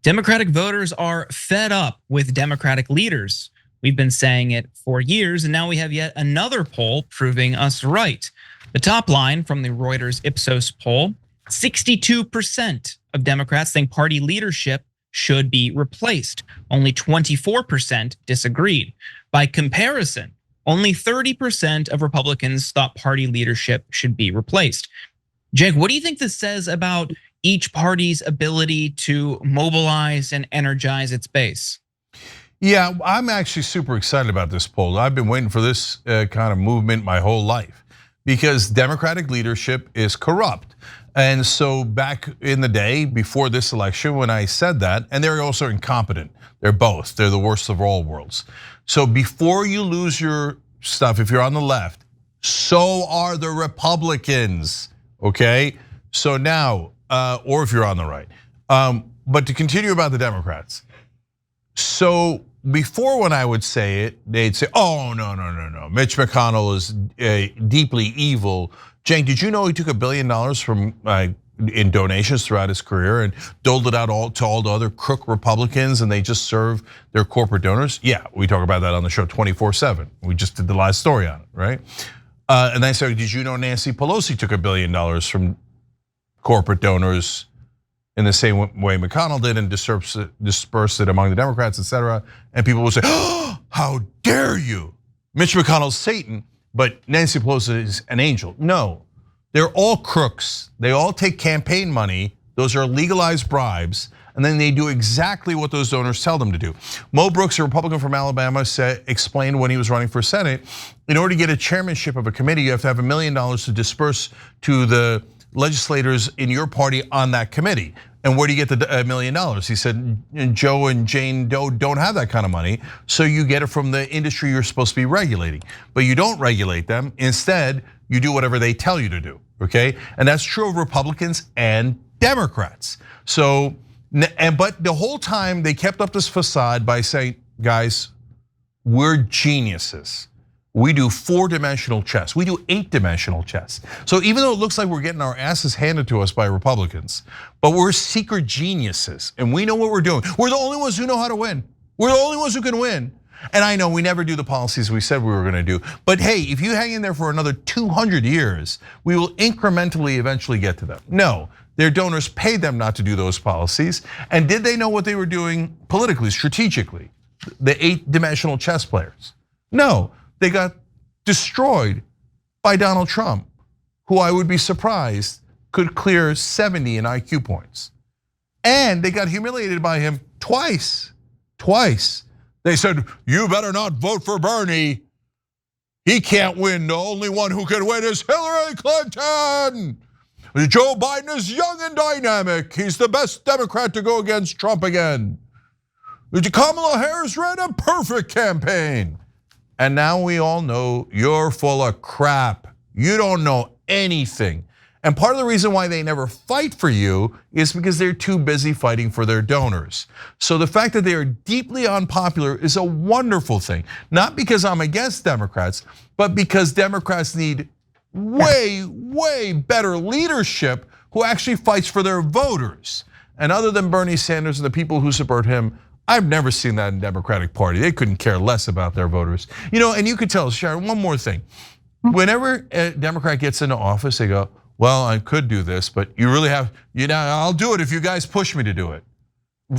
Democratic voters are fed up with Democratic leaders. We've been saying it for years, and now we have yet another poll proving us right. The top line from the Reuters Ipsos poll, 62% of Democrats think party leadership should be replaced. Only 24% disagreed. By comparison, only 30% of Republicans thought party leadership should be replaced. Jake, what do you think this says about each party's ability to mobilize and energize its base? Yeah, I'm actually super excited about this poll. I've been waiting for this kind of movement my whole life because Democratic leadership is corrupt. And so back in the day before this election, when I said that, and they're also incompetent. They're both, they're the worst of all worlds. So before you lose your stuff, if you're on the left, so are the Republicans, okay? So now, or if you're on the right. But to continue about the Democrats. So before when I would say it, they'd say, oh, no. Mitch McConnell is deeply evil. Cenk, did you know he took $1 billion from in donations throughout his career and doled it out to all the other crook Republicans and they just serve their corporate donors? Yeah, we talk about that on the show 24/7. We just did the last story on it, right? And I said, did you know Nancy Pelosi took $1 billion from corporate donors in the same way McConnell did and dispersed it among the Democrats, et cetera? And people would say, oh, how dare you? Mitch McConnell's Satan, but Nancy Pelosi is an angel. No, they're all crooks. They all take campaign money. Those are legalized bribes. And then they do exactly what those donors tell them to do. Mo Brooks, a Republican from Alabama, explained when he was running for Senate, in order to get a chairmanship of a committee, you have to have $1 million to disperse to the legislators in your party on that committee. And where do you get the $1 million? He said, Joe and Jane Doe don't have that kind of money, so you get it from the industry you're supposed to be regulating. But you don't regulate them. Instead, you do whatever they tell you to do, okay? And that's true of Republicans and Democrats. So, but the whole time they kept up this facade by saying, guys, we're geniuses. We do 4-dimensional chess. We do 8-dimensional chess. So even though it looks like we're getting our asses handed to us by Republicans, but we're secret geniuses and we know what we're doing. We're the only ones who know how to win. We're the only ones who can win. And I know we never do the policies we said we were gonna do, but hey, if you hang in there for another 200 years, we will incrementally eventually get to them. No, their donors paid them not to do those policies. And did they know what they were doing politically, strategically? The 8-dimensional chess players? No. They got destroyed by Donald Trump, who I would be surprised could clear 70 in IQ points. And they got humiliated by him twice. They said, you better not vote for Bernie. He can't win. The only one who can win is Hillary Clinton. Joe Biden is young and dynamic. He's the best Democrat to go against Trump again. Kamala Harris ran a perfect campaign. And now we all know you're full of crap. You don't know anything. And part of the reason why they never fight for you is because they're too busy fighting for their donors. So the fact that they are deeply unpopular is a wonderful thing. Not because I'm against Democrats, but because Democrats need way better leadership who actually fights for their voters. And other than Bernie Sanders and the people who support him, I've never seen that in the Democratic Party. They couldn't care less about their voters. And you could tell, Sharon, one more thing. Whenever a Democrat gets into office, they go, well, I could do this, but you really have, I'll do it if you guys push me to do it.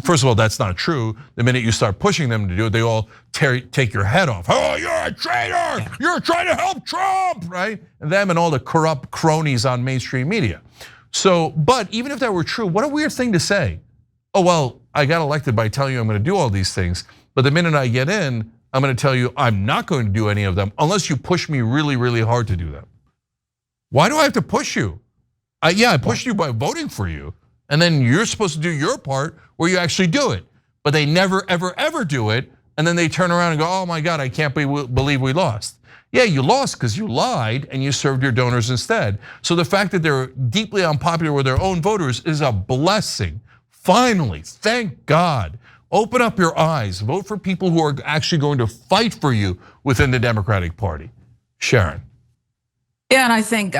First of all, that's not true. The minute you start pushing them to do it, they all take your head off. Oh, you're a traitor. You're trying to help Trump, right? And them and all the corrupt cronies on mainstream media. So, but even if that were true, what a weird thing to say. Oh, well, I got elected by telling you I'm gonna do all these things, but the minute I get in, I'm gonna tell you I'm not going to do any of them unless you push me really hard to do them. Why do I have to push you? I pushed you by voting for you, and then you're supposed to do your part where you actually do it. But they never, ever do it, and then they turn around and go, oh my God, I can't believe we lost. Yeah, you lost because you lied and you served your donors instead. So the fact that they're deeply unpopular with their own voters is a blessing. Finally, thank God. Open up your eyes, vote for people who are actually going to fight for you within the Democratic Party. Sharon. Yeah, and I think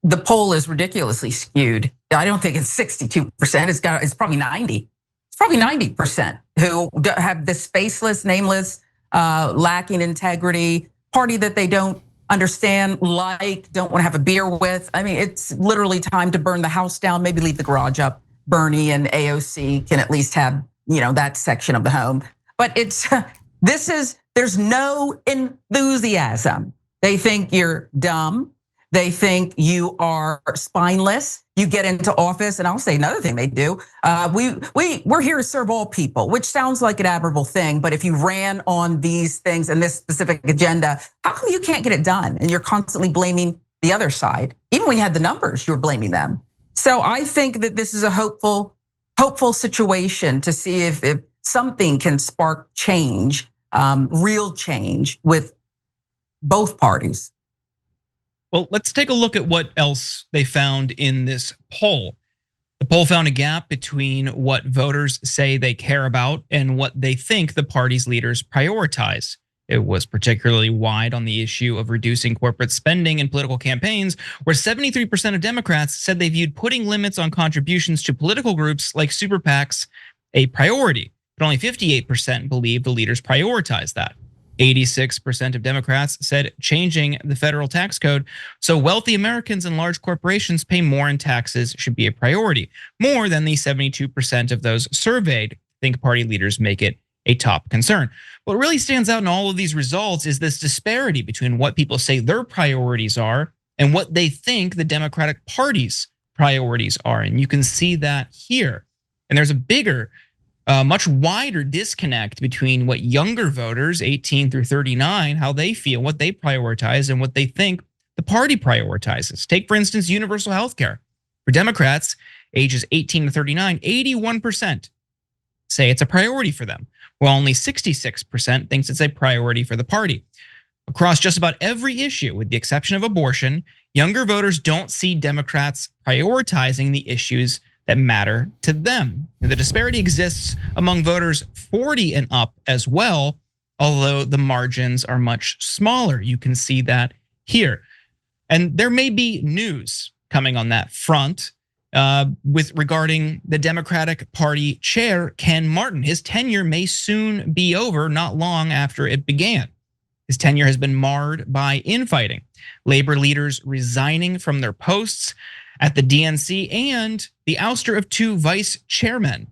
the poll is ridiculously skewed. I don't think it's 62%, it's probably 90. It's probably 90% who have this faceless, nameless, lacking integrity party that they don't understand, don't want to have a beer with. I mean, it's literally time to burn the house down, maybe leave the garage up. Bernie and AOC can at least have, that section of the home. But there's no enthusiasm. They think you're dumb. They think you are spineless. You get into office, and I'll say another thing they do. We're here to serve all people, which sounds like an admirable thing. But if you ran on these things and this specific agenda, how come you can't get it done? And you're constantly blaming the other side. Even when you had the numbers, you were blaming them. So I think that this is a hopeful situation to see if something can spark change, real change with both parties. Well, let's take a look at what else they found in this poll. The poll found a gap between what voters say they care about and what they think the party's leaders prioritize. It was particularly wide on the issue of reducing corporate spending in political campaigns, where 73% of Democrats said they viewed putting limits on contributions to political groups like super PACs a priority, but only 58% believe the leaders prioritize that. 86% of Democrats said changing the federal tax code so wealthy Americans and large corporations pay more in taxes should be a priority. More than the 72% of those surveyed think party leaders make it a top concern. What really stands out in all of these results is this disparity between what people say their priorities are and what they think the Democratic Party's priorities are. And you can see that here. And there's a bigger, much wider disconnect between what younger voters, 18 through 39, how they feel, what they prioritize, and what they think the party prioritizes. Take, for instance, universal health care. For Democrats, ages 18 to 39, 81% say it's a priority for them, while only 66% thinks it's a priority for the party. Across just about every issue, with the exception of abortion, younger voters don't see Democrats prioritizing the issues that matter to them. The disparity exists among voters 40 and up as well, although the margins are much smaller. You can see that here. And there may be news coming on that front with regarding the Democratic Party chair, Ken Martin. His tenure may soon be over, not long after it began. His tenure has been marred by infighting, labor leaders resigning from their posts at the DNC, and the ouster of 2 vice chairmen.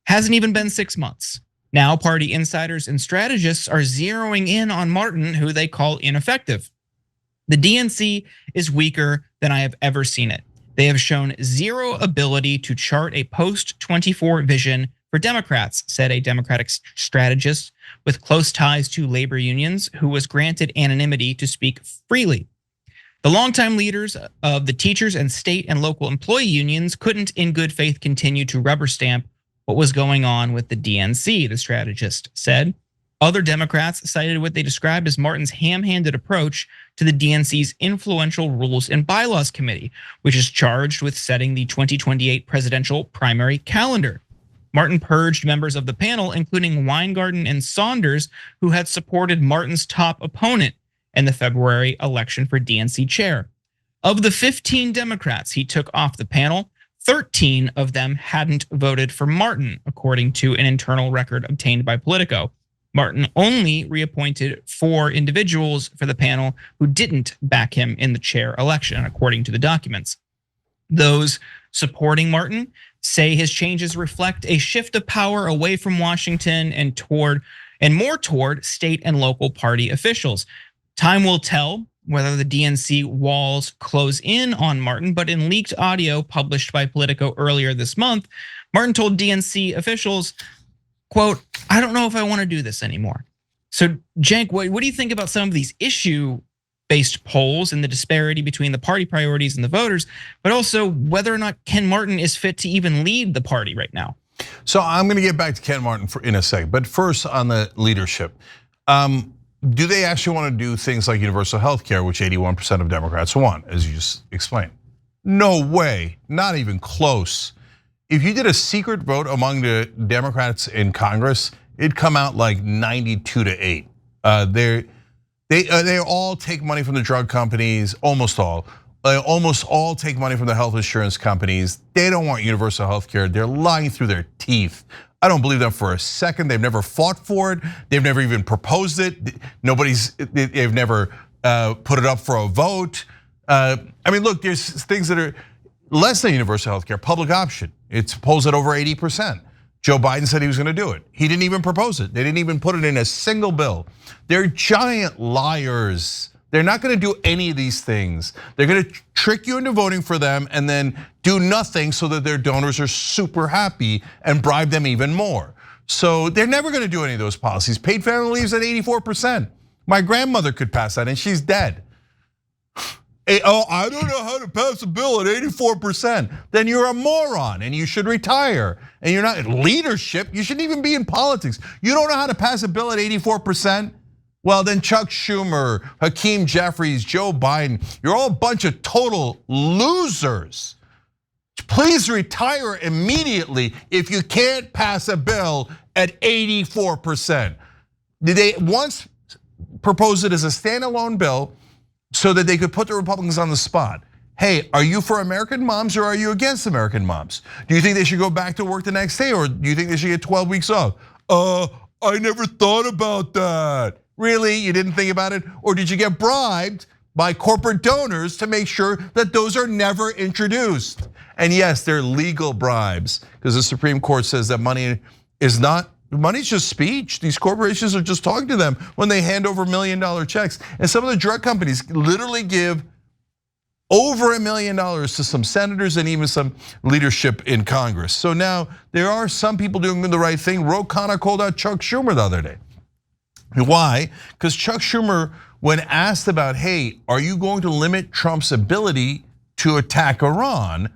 Hasn't even been 6 months. Now party insiders and strategists are zeroing in on Martin, who they call ineffective. The DNC is weaker than I have ever seen it. They have shown zero ability to chart a post-24 vision for Democrats, said a Democratic strategist with close ties to labor unions who was granted anonymity to speak freely. The longtime leaders of the teachers and state and local employee unions couldn't in good faith continue to rubber stamp what was going on with the DNC, the strategist said. Other Democrats cited what they described as Martin's ham-handed approach to the DNC's influential Rules and Bylaws Committee, which is charged with setting the 2028 presidential primary calendar. Martin purged members of the panel, including Weingarten and Saunders, who had supported Martin's top opponent in the February election for DNC chair. Of the 15 Democrats he took off the panel, 13 of them hadn't voted for Martin, according to an internal record obtained by Politico. Martin only reappointed 4 individuals for the panel who didn't back him in the chair election, according to the documents. Those supporting Martin say his changes reflect a shift of power away from Washington and more toward state and local party officials. Time will tell whether the DNC walls close in on Martin, but in leaked audio published by Politico earlier this month, Martin told DNC officials, quote, "I don't know if I want to do this anymore." So Cenk, what do you think about some of these issue-based polls and the disparity between the party priorities and the voters, but also whether or not Ken Martin is fit to even lead the party right now? So I'm going to get back to Ken Martin in a second, but first on the leadership. Do they actually want to do things like universal health care, which 81% of Democrats want, as you just explained? No way, not even close. If you did a secret vote among the Democrats in Congress, it'd come out like 92-8. They all take money from the drug companies, almost all. Almost all take money from the health insurance companies. They don't want universal health care. They're lying through their teeth I don't believe them for a second. They've never fought for it. They've never even proposed it. They've never put it up for a vote. I mean, look, there's things that are less than universal health care, public option. It's polls at over 80%. Joe Biden said he was gonna do it. He didn't even propose it. They didn't even put it in a single bill. They're giant liars. They're not gonna do any of these things. They're gonna trick you into voting for them and then do nothing so that their donors are super happy and bribe them even more. So they're never gonna do any of those policies. Paid family leave's at 84%. My grandmother could pass that and she's dead. Oh, I don't know how to pass a bill at 84%. Then you're a moron and you should retire. And you're not in leadership. You shouldn't even be in politics. You don't know how to pass a bill at 84%? Well, then Chuck Schumer, Hakeem Jeffries, Joe Biden, you're all a bunch of total losers. Please retire immediately if you can't pass a bill at 84%. They once proposed it as a standalone bill so that they could put the Republicans on the spot. Hey, are you for American moms or are you against American moms? Do you think they should go back to work the next day or do you think they should get 12 weeks off? I never thought about that. Really, you didn't think about it? Or did you get bribed by corporate donors to make sure that those are never introduced? And yes, they're legal bribes because the Supreme Court says that money is not, money's just speech. These corporations are just talking to them when they hand over $1 million checks. And some of the drug companies literally give over $1 million to some senators and even some leadership in Congress. So now there are some people doing the right thing. Ro Khanna called out Chuck Schumer the other day. Why? Because Chuck Schumer, when asked about, hey, are you going to limit Trump's ability to attack Iran?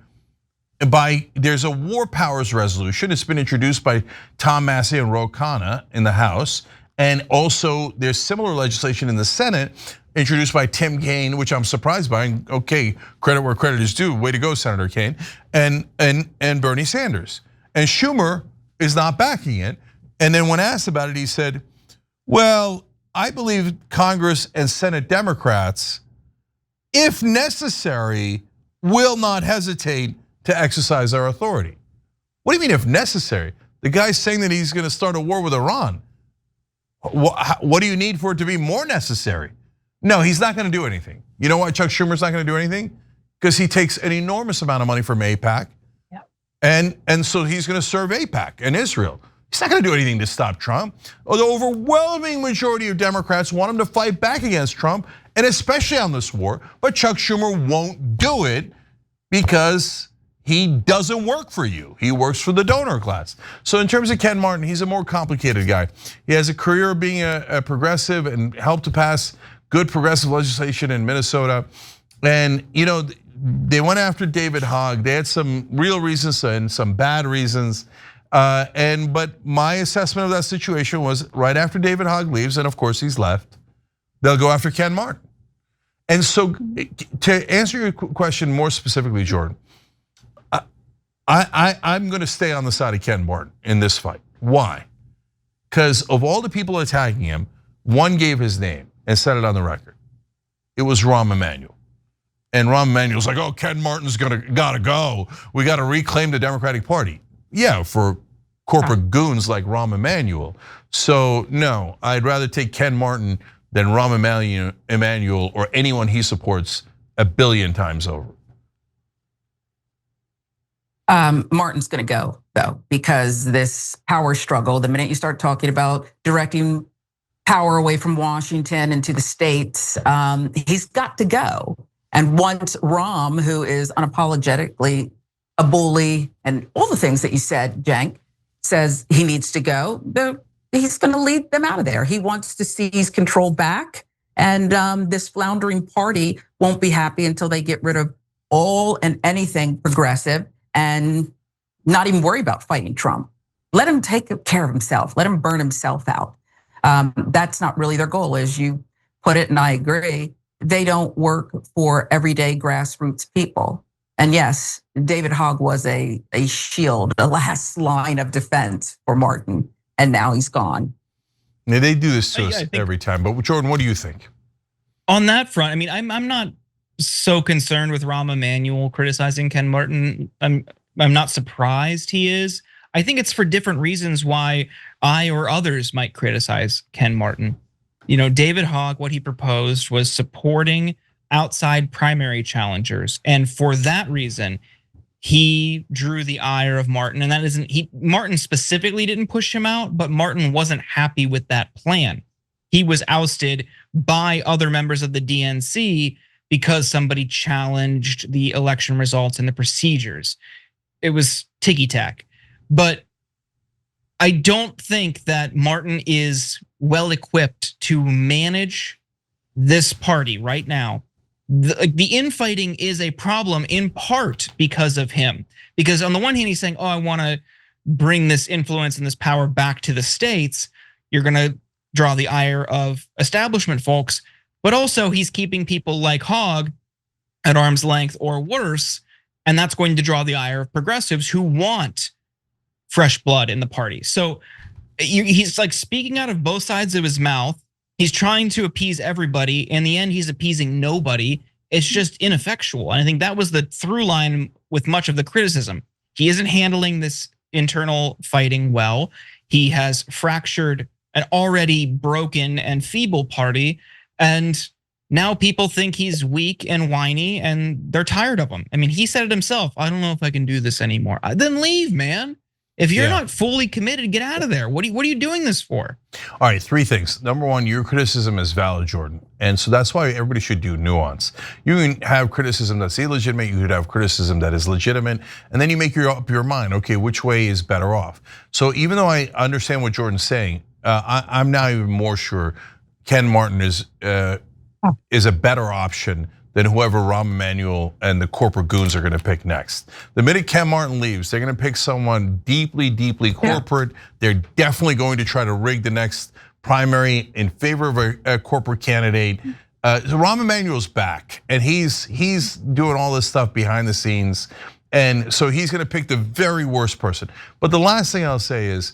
There's a war powers resolution. It's been introduced by Tom Massey and Ro Khanna in the House. And also there's similar legislation in the Senate introduced by Tim Kaine, which I'm surprised by. And okay, credit where credit is due. Way to go, Senator Kaine. And Bernie Sanders. And Schumer is not backing it. And then when asked about it, he said, well, I believe Congress and Senate Democrats, if necessary, will not hesitate to exercise our authority. What do you mean if necessary? The guy's saying that he's gonna start a war with Iran. What do you need for it to be more necessary? No, he's not gonna do anything. You know why Chuck Schumer's not gonna do anything? Because he takes an enormous amount of money from AIPAC. Yep. And so he's gonna serve AIPAC and Israel. He's not gonna do anything to stop Trump. The overwhelming majority of Democrats want him to fight back against Trump, and especially on this war, but Chuck Schumer won't do it because he doesn't work for you. He works for the donor class. So in terms of Ken Martin, he's a more complicated guy. He has a career of being a progressive and helped to pass good progressive legislation in Minnesota. And they went after David Hogg. They had some real reasons and some bad reasons. But my assessment of that situation was right after David Hogg leaves, and of course he's left, they'll go after Ken Martin. And so to answer your question more specifically, Jordan, I'm gonna stay on the side of Ken Martin in this fight. Why? Because of all the people attacking him, one gave his name and said it on the record. It was Rahm Emanuel. And Rahm Emanuel's like, oh, Ken Martin's gotta go. We gotta reclaim the Democratic Party. Yeah, for corporate goons like Rahm Emanuel. So no, I'd rather take Ken Martin than Rahm Emanuel or anyone he supports 1 billion times over. Martin's gonna go though, because this power struggle, the minute you start talking about directing power away from Washington into the states, he's got to go. And once Rahm, who is unapologetically a bully and all the things that you said, Cenk, says he needs to go, he's gonna lead them out of there. He wants to seize control back, and this floundering party won't be happy until they get rid of all and anything progressive and not even worry about fighting Trump. Let him take care of himself, let him burn himself out. That's not really their goal, as you put it, and I agree. They don't work for everyday grassroots people. And yes, David Hogg was a shield, a last line of defense for Martin, and now he's gone. Yeah, they do this to us every time. But Jordan, what do you think? On that front, I mean, I'm not so concerned with Rahm Emanuel criticizing Ken Martin. I'm not surprised he is. I think it's for different reasons why I or others might criticize Ken Martin. David Hogg, what he proposed was supporting outside primary challengers. And for that reason, he drew the ire of Martin. And that isn't, Martin specifically didn't push him out, but Martin wasn't happy with that plan. He was ousted by other members of the DNC because somebody challenged the election results and the procedures. It was ticky-tack. But I don't think that Martin is well equipped to manage this party right now. The infighting is a problem in part because of him. Because on the one hand, he's saying, I want to bring this influence and this power back to the states. You're going to draw the ire of establishment folks. But also he's keeping people like Hogg at arm's length or worse. And that's going to draw the ire of progressives who want fresh blood in the party. So he's like speaking out of both sides of his mouth. He's trying to appease everybody. In the end, he's appeasing nobody. It's just ineffectual. And I think that was the through line with much of the criticism. He isn't handling this internal fighting well. He has fractured an already broken and feeble party. And now people think he's weak and whiny and they're tired of him. I mean, he said it himself. I don't know if I can do this anymore. Then leave, man. If you're not fully committed, get out of there. What are you doing this for? All right, 3 things. Number 1, your criticism is valid, Jordan. And so that's why everybody should do nuance. You can have criticism that's illegitimate, you could have criticism that is legitimate, and then you make up your mind, okay, which way is better off? So even though I understand what Jordan's saying, I'm now even more sure Ken Martin is a better option than whoever Rahm Emanuel and the corporate goons are gonna pick next. The minute Ken Martin leaves, they're gonna pick someone deeply, deeply corporate. They're definitely going to try to rig the next primary in favor of a corporate candidate. So Rahm Emanuel's back, and he's doing all this stuff behind the scenes. And so he's gonna pick the very worst person. But the last thing I'll say is,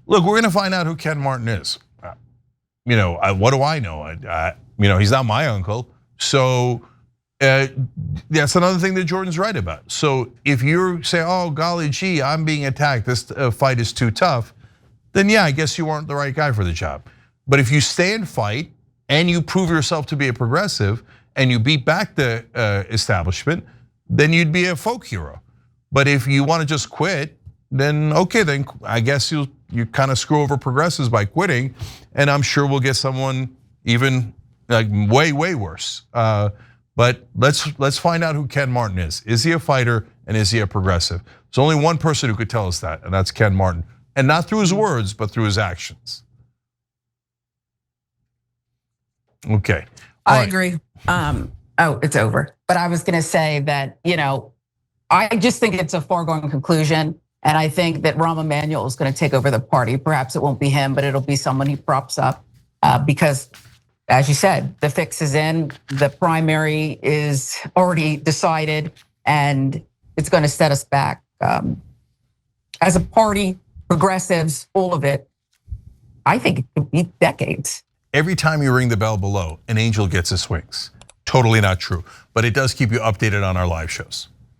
look, we're gonna find out who Ken Martin is. What do I know? He's not my uncle. So that's another thing that Jordan's right about. So if you're saying, oh, golly gee, I'm being attacked, this fight is too tough, then yeah, I guess you weren't the right guy for the job. But if you stay and fight and you prove yourself to be a progressive and you beat back the establishment, then you'd be a folk hero. But if you want to just quit, then okay, then I guess you kind of screw over progressives by quitting, and I'm sure we'll get someone even like way worse. But let's find out who Ken Martin is. Is he a fighter and is he a progressive? There's only one person who could tell us that, and that's Ken Martin. And not through his words, but through his actions. Okay. I agree. It's over. But I was gonna say that, I just think it's a foregone conclusion. And I think that Rahm Emanuel is gonna take over the party. Perhaps it won't be him, but it'll be someone he props up because, as you said, the fix is in, the primary is already decided, and it's gonna set us back. As a party, progressives, all of it, I think it could be decades. Every time you ring the bell below, an angel gets his wings. Totally not true, but it does keep you updated on our live shows.